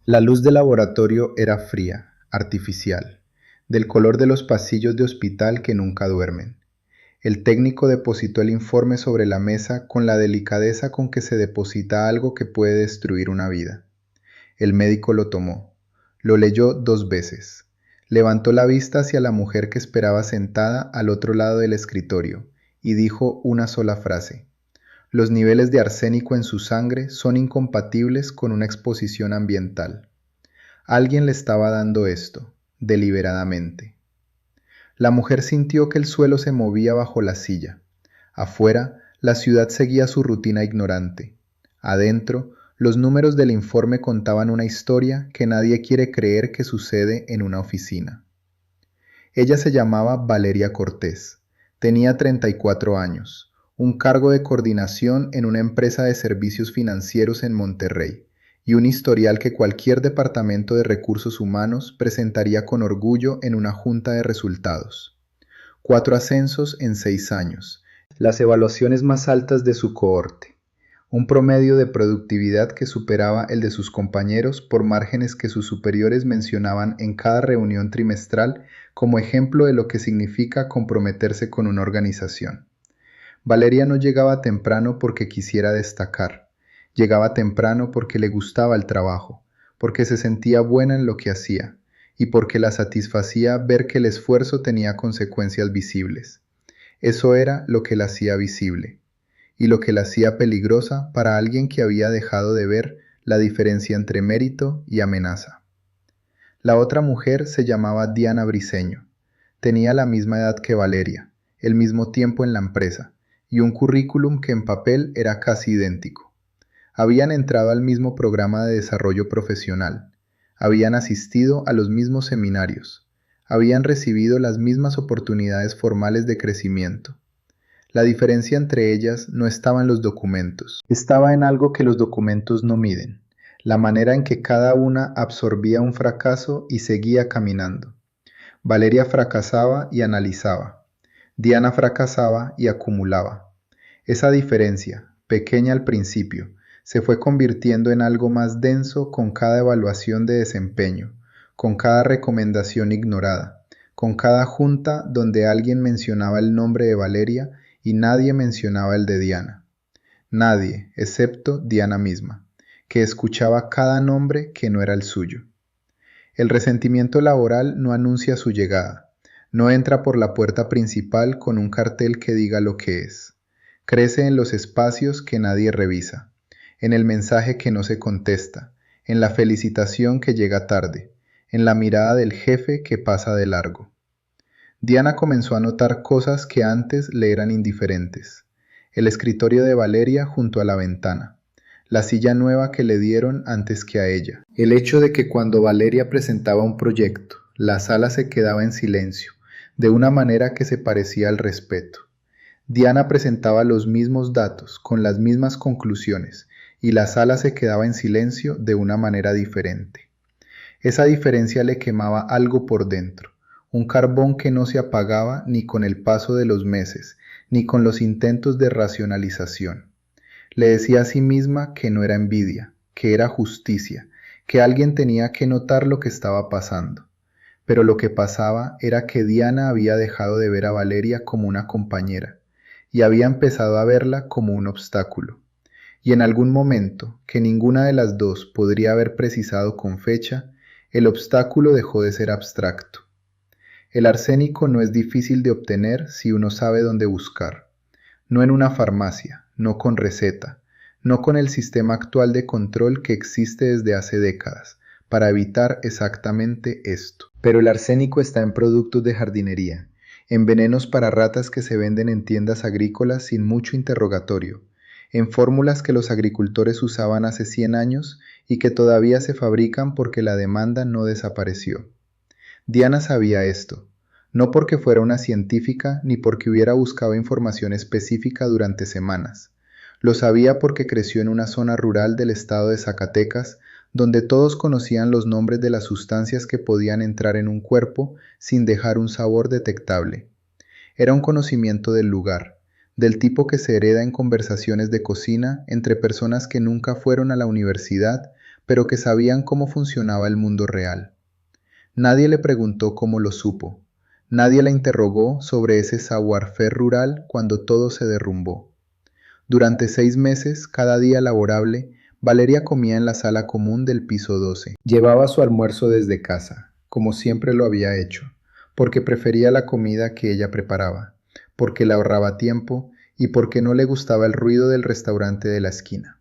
La luz del laboratorio era fría, artificial, del color de los pasillos de hospital que nunca duermen. El técnico depositó el informe sobre la mesa con la delicadeza con que se deposita algo que puede destruir una vida. El médico lo tomó. Lo leyó 2 veces. Levantó la vista hacia la mujer que esperaba sentada al otro lado del escritorio y dijo una sola frase. Los niveles de arsénico en su sangre son incompatibles con una exposición ambiental. Alguien le estaba dando esto, deliberadamente. La mujer sintió que el suelo se movía bajo la silla. Afuera, la ciudad seguía su rutina ignorante. Adentro, los números del informe contaban una historia que nadie quiere creer que sucede en una oficina. Ella se llamaba Valeria Cortés. Tenía 34 años, un cargo de coordinación en una empresa de servicios financieros en Monterrey y un historial que cualquier departamento de recursos humanos presentaría con orgullo en una junta de resultados. 4 ascensos en 6 años, las evaluaciones más altas de su cohorte, un promedio de productividad que superaba el de sus compañeros por márgenes que sus superiores mencionaban en cada reunión trimestral como ejemplo de lo que significa comprometerse con una organización. Valeria no llegaba temprano porque quisiera destacar, llegaba temprano porque le gustaba el trabajo, porque se sentía buena en lo que hacía y porque la satisfacía ver que el esfuerzo tenía consecuencias visibles. Eso era lo que la hacía visible y lo que la hacía peligrosa para alguien que había dejado de ver la diferencia entre mérito y amenaza. La otra mujer se llamaba Diana Briceño. Tenía la misma edad que Valeria, el mismo tiempo en la empresa, y un currículum que en papel era casi idéntico. Habían entrado al mismo programa de desarrollo profesional, habían asistido a los mismos seminarios, habían recibido las mismas oportunidades formales de crecimiento. La diferencia entre ellas no estaba en los documentos, estaba en algo que los documentos no miden, la manera en que cada una absorbía un fracaso y seguía caminando. Valeria fracasaba y analizaba. Diana fracasaba y acumulaba. Esa diferencia, pequeña al principio, se fue convirtiendo en algo más denso con cada evaluación de desempeño, con cada recomendación ignorada, con cada junta donde alguien mencionaba el nombre de Valeria y nadie mencionaba el de Diana. Nadie, excepto Diana misma, que escuchaba cada nombre que no era el suyo. El resentimiento laboral no anuncia su llegada, no entra por la puerta principal con un cartel que diga lo que es. Crece en los espacios que nadie revisa, en el mensaje que no se contesta, en la felicitación que llega tarde, en la mirada del jefe que pasa de largo. Diana comenzó a notar cosas que antes le eran indiferentes. El escritorio de Valeria junto a la ventana, la silla nueva que le dieron antes que a ella. El hecho de que cuando Valeria presentaba un proyecto, la sala se quedaba en silencio, de una manera que se parecía al respeto. Diana presentaba los mismos datos, con las mismas conclusiones, y la sala se quedaba en silencio de una manera diferente. Esa diferencia le quemaba algo por dentro, un carbón que no se apagaba ni con el paso de los meses, ni con los intentos de racionalización. Le decía a sí misma que no era envidia, que era justicia, que alguien tenía que notar lo que estaba pasando. Pero lo que pasaba era que Diana había dejado de ver a Valeria como una compañera y había empezado a verla como un obstáculo. Y en algún momento, que ninguna de las dos podría haber precisado con fecha, el obstáculo dejó de ser abstracto. El arsénico no es difícil de obtener si uno sabe dónde buscar. No en una farmacia, no con receta, no con el sistema actual de control que existe desde hace décadas, para evitar exactamente esto. Pero el arsénico está en productos de jardinería, en venenos para ratas que se venden en tiendas agrícolas sin mucho interrogatorio, en fórmulas que los agricultores usaban hace 100 años y que todavía se fabrican porque la demanda no desapareció. Diana sabía esto, no porque fuera una científica ni porque hubiera buscado información específica durante semanas. Lo sabía porque creció en una zona rural del estado de Zacatecas, donde todos conocían los nombres de las sustancias que podían entrar en un cuerpo sin dejar un sabor detectable. Era un conocimiento del lugar, del tipo que se hereda en conversaciones de cocina entre personas que nunca fueron a la universidad, pero que sabían cómo funcionaba el mundo real. Nadie le preguntó cómo lo supo. Nadie la interrogó sobre ese savoir-faire rural cuando todo se derrumbó. Durante 6 meses, cada día laborable, Valeria comía en la sala común del piso 12. Llevaba su almuerzo desde casa, como siempre lo había hecho, porque prefería la comida que ella preparaba, porque le ahorraba tiempo y porque no le gustaba el ruido del restaurante de la esquina.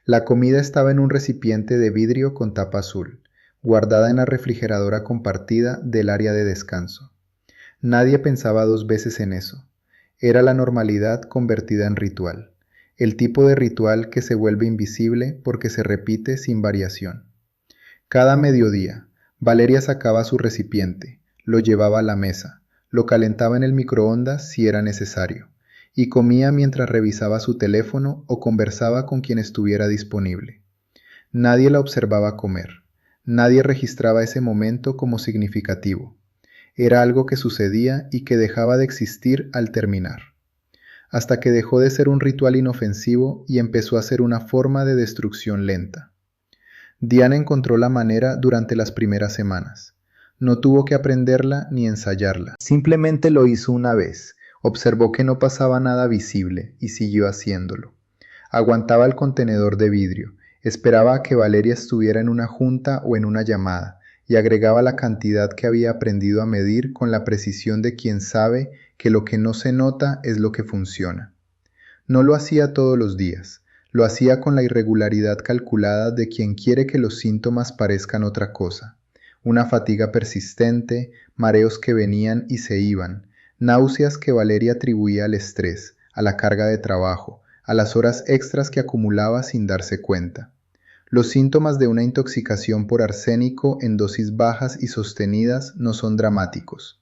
La comida estaba en un recipiente de vidrio con tapa azul, guardada en la refrigeradora compartida del área de descanso. Nadie pensaba 2 veces en eso. Era la normalidad convertida en ritual, el tipo de ritual que se vuelve invisible porque se repite sin variación. Cada mediodía, Valeria sacaba su recipiente, lo llevaba a la mesa, lo calentaba en el microondas si era necesario, y comía mientras revisaba su teléfono o conversaba con quien estuviera disponible. Nadie la observaba comer, nadie registraba ese momento como significativo. Era algo que sucedía y que dejaba de existir al terminar, hasta que dejó de ser un ritual inofensivo y empezó a ser una forma de destrucción lenta. Diana encontró la manera durante las primeras semanas. No tuvo que aprenderla ni ensayarla. Simplemente lo hizo una vez, observó que no pasaba nada visible y siguió haciéndolo. Aguantaba el contenedor de vidrio, esperaba a que Valeria estuviera en una junta o en una llamada, y agregaba la cantidad que había aprendido a medir con la precisión de quien sabe que lo que no se nota es lo que funciona. No lo hacía todos los días, lo hacía con la irregularidad calculada de quien quiere que los síntomas parezcan otra cosa. Una fatiga persistente, mareos que venían y se iban, náuseas que Valeria atribuía al estrés, a la carga de trabajo, a las horas extras que acumulaba sin darse cuenta. Los síntomas de una intoxicación por arsénico en dosis bajas y sostenidas no son dramáticos.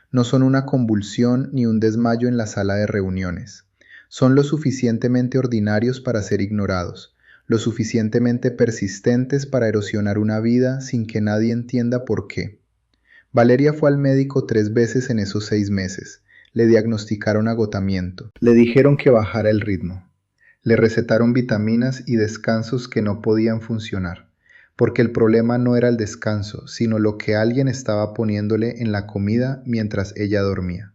No son una convulsión ni un desmayo en la sala de reuniones. Son lo suficientemente ordinarios para ser ignorados, lo suficientemente persistentes para erosionar una vida sin que nadie entienda por qué. Valeria fue al médico 3 veces en esos 6 meses. Le diagnosticaron agotamiento. Le dijeron que bajara el ritmo. Le recetaron vitaminas y descansos que no podían funcionar, porque el problema no era el descanso, sino lo que alguien estaba poniéndole en la comida mientras ella dormía.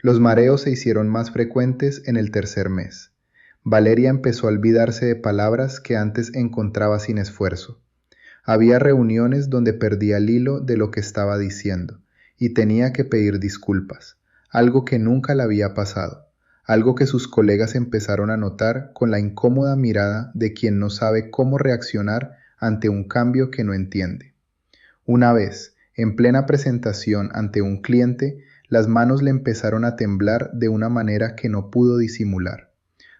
Los mareos se hicieron más frecuentes en el 3er mes. Valeria empezó a olvidarse de palabras que antes encontraba sin esfuerzo. Había reuniones donde perdía el hilo de lo que estaba diciendo, y tenía que pedir disculpas, algo que nunca le había pasado. Algo que sus colegas empezaron a notar con la incómoda mirada de quien no sabe cómo reaccionar ante un cambio que no entiende. Una vez, en plena presentación ante un cliente, las manos le empezaron a temblar de una manera que no pudo disimular.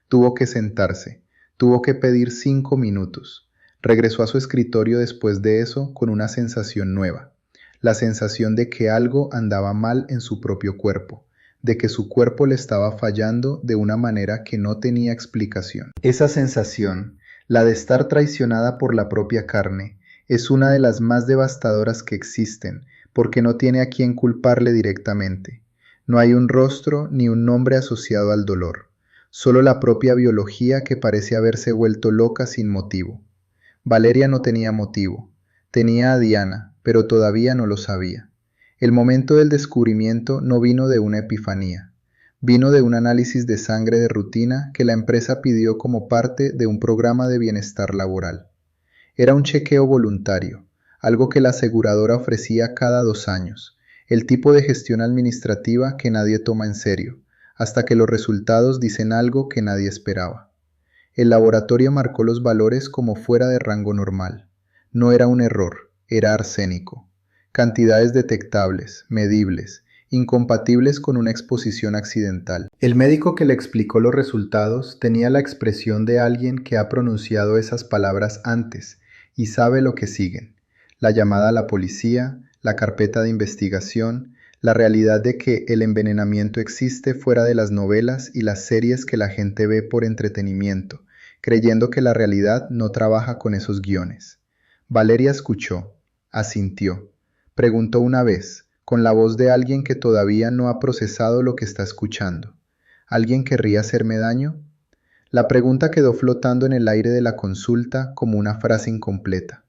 Tuvo que sentarse, tuvo que pedir 5 minutos. Regresó a su escritorio después de eso con una sensación nueva, la sensación de que algo andaba mal en su propio cuerpo, de que su cuerpo le estaba fallando de una manera que no tenía explicación. Esa sensación, la de estar traicionada por la propia carne, es una de las más devastadoras que existen, porque no tiene a quien culparle directamente. No hay un rostro ni un nombre asociado al dolor, solo la propia biología que parece haberse vuelto loca sin motivo. Valeria no tenía motivo, tenía a Diana, pero todavía no lo sabía. El momento del descubrimiento no vino de una epifanía, vino de un análisis de sangre de rutina que la empresa pidió como parte de un programa de bienestar laboral. Era un chequeo voluntario, algo que la aseguradora ofrecía cada 2 años, el tipo de gestión administrativa que nadie toma en serio, hasta que los resultados dicen algo que nadie esperaba. El laboratorio marcó los valores como fuera de rango normal. No era un error, era arsénico. Cantidades detectables, medibles, incompatibles con una exposición accidental. El médico que le explicó los resultados tenía la expresión de alguien que ha pronunciado esas palabras antes y sabe lo que siguen. La llamada a la policía, la carpeta de investigación, la realidad de que el envenenamiento existe fuera de las novelas y las series que la gente ve por entretenimiento, creyendo que la realidad no trabaja con esos guiones. Valeria escuchó, asintió. Preguntó una vez, con la voz de alguien que todavía no ha procesado lo que está escuchando. ¿Alguien querría hacerme daño? La pregunta quedó flotando en el aire de la consulta como una frase incompleta.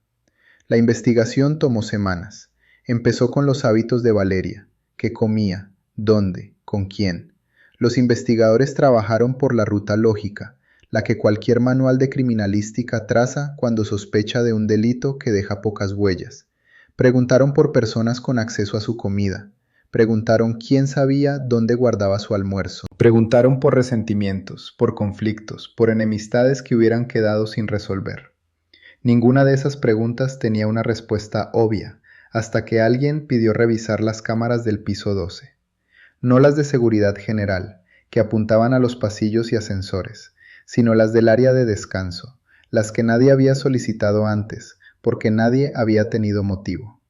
La investigación tomó semanas. Empezó con los hábitos de Valeria: qué comía, dónde, con quién. Los investigadores trabajaron por la ruta lógica, la que cualquier manual de criminalística traza cuando sospecha de un delito que deja pocas huellas. Preguntaron por personas con acceso a su comida. Preguntaron quién sabía dónde guardaba su almuerzo. Preguntaron por resentimientos, por conflictos, por enemistades que hubieran quedado sin resolver. Ninguna de esas preguntas tenía una respuesta obvia, hasta que alguien pidió revisar las cámaras del piso 12. No las de seguridad general, que apuntaban a los pasillos y ascensores, sino las del área de descanso, las que nadie había solicitado antes, porque nadie había tenido motivo.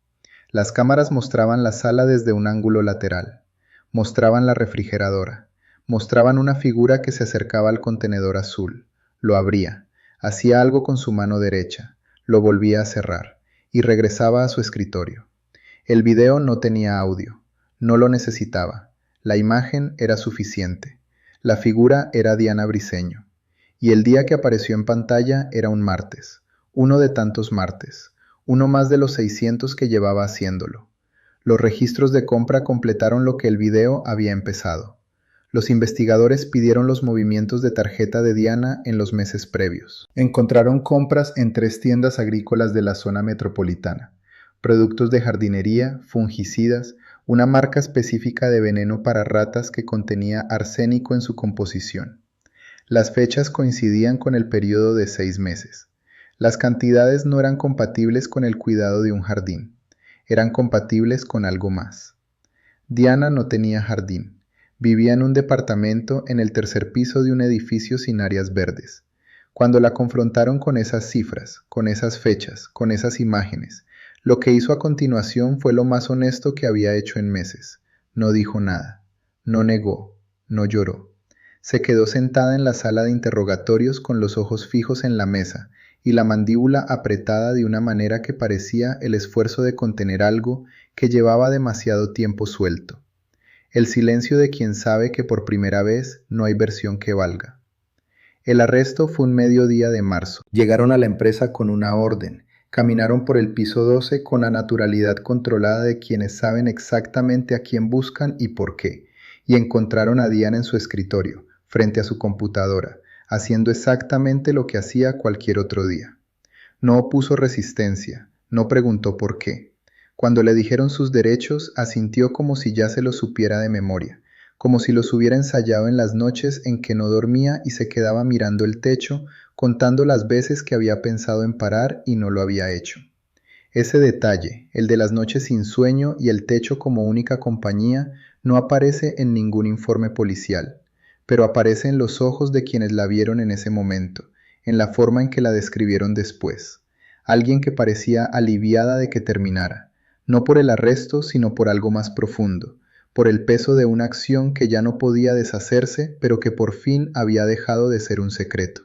Las cámaras mostraban la sala desde un ángulo lateral, mostraban la refrigeradora, mostraban una figura que se acercaba al contenedor azul, lo abría, hacía algo con su mano derecha, lo volvía a cerrar, y regresaba a su escritorio. El video no tenía audio, no lo necesitaba, la imagen era suficiente, la figura era Diana Briceño, y el día que apareció en pantalla era un martes, uno de tantos martes, uno más de los 600 que llevaba haciéndolo. Los registros de compra completaron lo que el video había empezado. Los investigadores pidieron los movimientos de tarjeta de Diana en los meses previos. Encontraron compras en 3 tiendas agrícolas de la zona metropolitana, productos de jardinería, fungicidas, una marca específica de veneno para ratas que contenía arsénico en su composición. Las fechas coincidían con el periodo de 6 meses. Las cantidades no eran compatibles con el cuidado de un jardín, eran compatibles con algo más. Diana no tenía jardín, vivía en un departamento en el 3er piso de un edificio sin áreas verdes. Cuando la confrontaron con esas cifras, con esas fechas, con esas imágenes, lo que hizo a continuación fue lo más honesto que había hecho en meses. No dijo nada, no negó, no lloró. Se quedó sentada en la sala de interrogatorios con los ojos fijos en la mesa y la mandíbula apretada de una manera que parecía el esfuerzo de contener algo que llevaba demasiado tiempo suelto. El silencio de quien sabe que por primera vez no hay versión que valga. El arresto fue un mediodía de marzo. Llegaron a la empresa con una orden. Caminaron por el piso 12 con la naturalidad controlada de quienes saben exactamente a quién buscan y por qué, y encontraron a Diana en su escritorio, frente a su computadora, haciendo exactamente lo que hacía cualquier otro día. No opuso resistencia, no preguntó por qué. Cuando le dijeron sus derechos, asintió como si ya se los supiera de memoria, como si los hubiera ensayado en las noches en que no dormía y se quedaba mirando el techo, contando las veces que había pensado en parar y no lo había hecho. Ese detalle, el de las noches sin sueño y el techo como única compañía, no aparece en ningún informe policial, pero aparece en los ojos de quienes la vieron en ese momento, en la forma en que la describieron después. Alguien que parecía aliviada de que terminara, no por el arresto, sino por algo más profundo, por el peso de una acción que ya no podía deshacerse, pero que por fin había dejado de ser un secreto.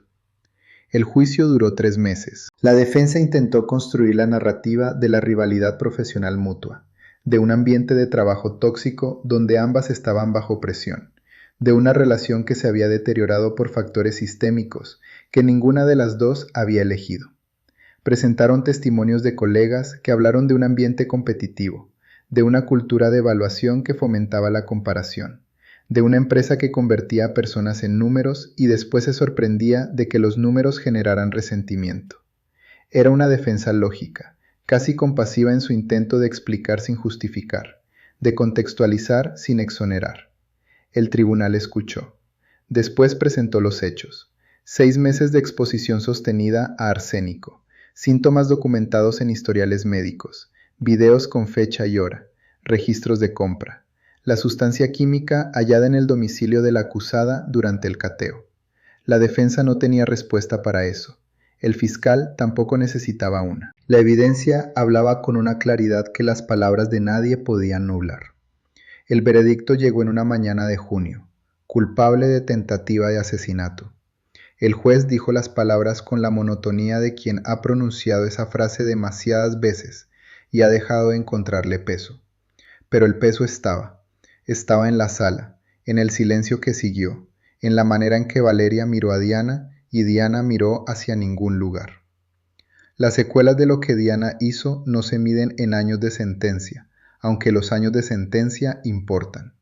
El juicio duró 3 meses. La defensa intentó construir la narrativa de la rivalidad profesional mutua, de un ambiente de trabajo tóxico donde ambas estaban bajo presión, de una relación que se había deteriorado por factores sistémicos que ninguna de las dos había elegido. Presentaron testimonios de colegas que hablaron de un ambiente competitivo, de una cultura de evaluación que fomentaba la comparación, de una empresa que convertía a personas en números y después se sorprendía de que los números generaran resentimiento. Era una defensa lógica, casi compasiva en su intento de explicar sin justificar, de contextualizar sin exonerar. El tribunal escuchó. Después presentó los hechos. 6 meses de exposición sostenida a arsénico, síntomas documentados en historiales médicos, videos con fecha y hora, registros de compra, la sustancia química hallada en el domicilio de la acusada durante el cateo. La defensa no tenía respuesta para eso. El fiscal tampoco necesitaba una. La evidencia hablaba con una claridad que las palabras de nadie podían nublar. El veredicto llegó en una mañana de junio, culpable de tentativa de asesinato. El juez dijo las palabras con la monotonía de quien ha pronunciado esa frase demasiadas veces y ha dejado de encontrarle peso. Pero el peso estaba en la sala, en el silencio que siguió, en la manera en que Valeria miró a Diana y Diana miró hacia ningún lugar. Las secuelas de lo que Diana hizo no se miden en años de sentencia, aunque los años de sentencia importan.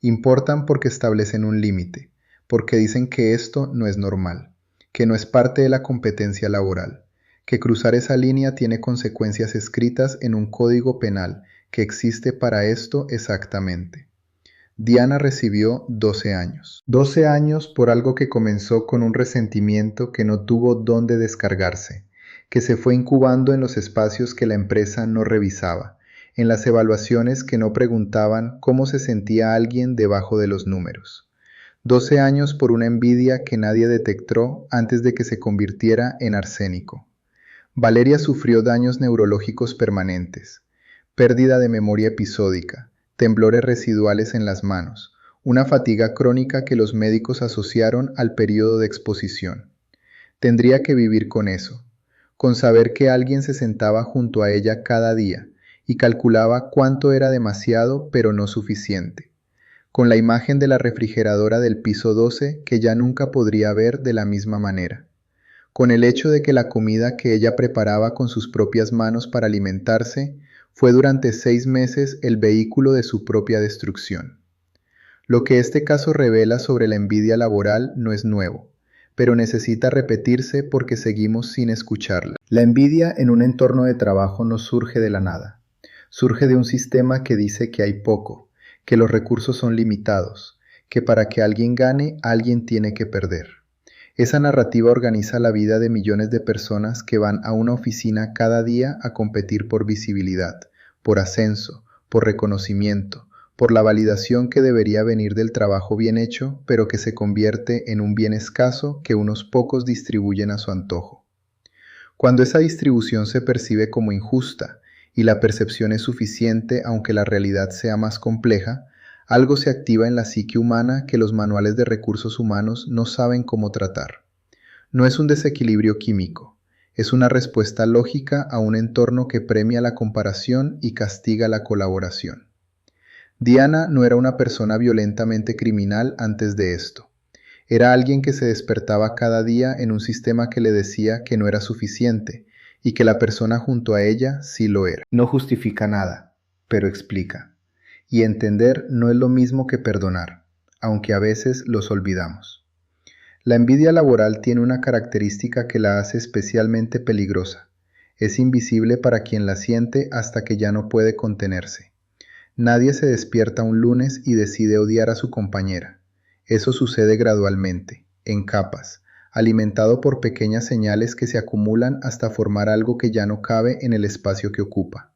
Importan porque establecen un límite, porque dicen que esto no es normal, que no es parte de la competencia laboral, que cruzar esa línea tiene consecuencias escritas en un código penal que existe para esto exactamente. Diana recibió 12 años. 12 años por algo que comenzó con un resentimiento que no tuvo dónde descargarse, que se fue incubando en los espacios que la empresa no revisaba, en las evaluaciones que no preguntaban cómo se sentía alguien debajo de los números. 12 años por una envidia que nadie detectó antes de que se convirtiera en arsénico. Valeria sufrió daños neurológicos permanentes, pérdida de memoria episódica, temblores residuales en las manos, una fatiga crónica que los médicos asociaron al periodo de exposición. Tendría que vivir con eso, con saber que alguien se sentaba junto a ella cada día y calculaba cuánto era demasiado pero no suficiente, con la imagen de la refrigeradora del piso 12 que ya nunca podría ver de la misma manera, con el hecho de que la comida que ella preparaba con sus propias manos para alimentarse fue durante 6 meses el vehículo de su propia destrucción. Lo que este caso revela sobre la envidia laboral no es nuevo, pero necesita repetirse porque seguimos sin escucharla. La envidia en un entorno de trabajo no surge de la nada. Surge de un sistema que dice que hay poco, que los recursos son limitados, que para que alguien gane, alguien tiene que perder. Esa narrativa organiza la vida de millones de personas que van a una oficina cada día a competir por visibilidad, por ascenso, por reconocimiento, por la validación que debería venir del trabajo bien hecho, pero que se convierte en un bien escaso que unos pocos distribuyen a su antojo. Cuando esa distribución se percibe como injusta y la percepción es suficiente aunque la realidad sea más compleja, algo se activa en la psique humana que los manuales de recursos humanos no saben cómo tratar. No es un desequilibrio químico, es una respuesta lógica a un entorno que premia la comparación y castiga la colaboración. Diana no era una persona violentamente criminal antes de esto. Era alguien que se despertaba cada día en un sistema que le decía que no era suficiente y que la persona junto a ella sí lo era. No justifica nada, pero explica. Y entender no es lo mismo que perdonar, aunque a veces los olvidamos. La envidia laboral tiene una característica que la hace especialmente peligrosa. Es invisible para quien la siente hasta que ya no puede contenerse. Nadie se despierta un lunes y decide odiar a su compañera. Eso sucede gradualmente, en capas, alimentado por pequeñas señales que se acumulan hasta formar algo que ya no cabe en el espacio que ocupa.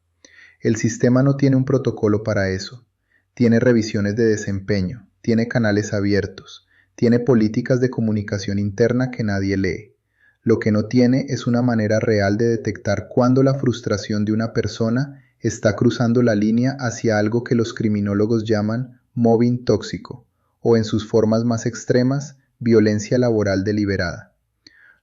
El sistema no tiene un protocolo para eso. Tiene revisiones de desempeño, tiene canales abiertos, tiene políticas de comunicación interna que nadie lee. Lo que no tiene es una manera real de detectar cuándo la frustración de una persona está cruzando la línea hacia algo que los criminólogos llaman mobbing tóxico, o en sus formas más extremas, violencia laboral deliberada.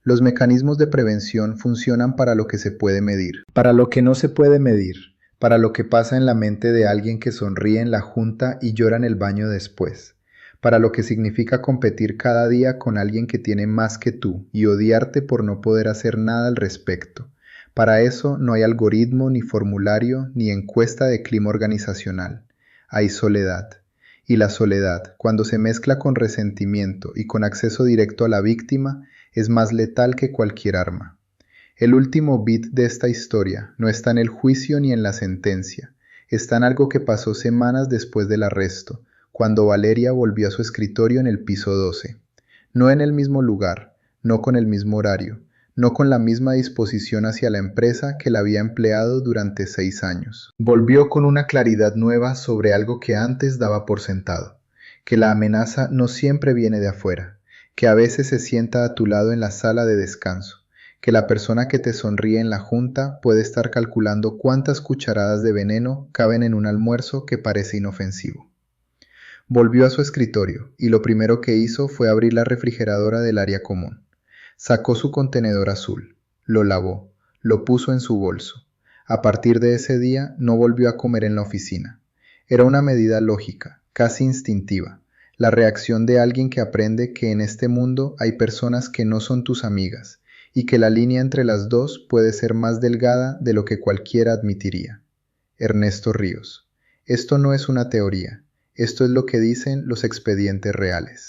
Los mecanismos de prevención funcionan para lo que se puede medir. Para lo que no se puede medir, para lo que pasa en la mente de alguien que sonríe en la junta y llora en el baño después, para lo que significa competir cada día con alguien que tiene más que tú y odiarte por no poder hacer nada al respecto. Para eso no hay algoritmo, ni formulario, ni encuesta de clima organizacional. Hay soledad. Y la soledad, cuando se mezcla con resentimiento y con acceso directo a la víctima, es más letal que cualquier arma. El último bit de esta historia no está en el juicio ni en la sentencia, está en algo que pasó semanas después del arresto, cuando Valeria volvió a su escritorio en el piso 12. No en el mismo lugar, no con el mismo horario, no con la misma disposición hacia la empresa que la había empleado durante 6 años. Volvió con una claridad nueva sobre algo que antes daba por sentado, que la amenaza no siempre viene de afuera, que a veces se sienta a tu lado en la sala de descanso, que la persona que te sonríe en la junta puede estar calculando cuántas cucharadas de veneno caben en un almuerzo que parece inofensivo. Volvió a su escritorio y lo primero que hizo fue abrir la refrigeradora del área común. Sacó su contenedor azul, lo lavó, lo puso en su bolso. A partir de ese día no volvió a comer en la oficina. Era una medida lógica, casi instintiva. la reacción de alguien que aprende que en este mundo hay personas que no son tus amigas y que la línea entre las dos puede ser más delgada de lo que cualquiera admitiría. Ernesto Ríos. Esto no es una teoría, esto es lo que dicen los expedientes reales.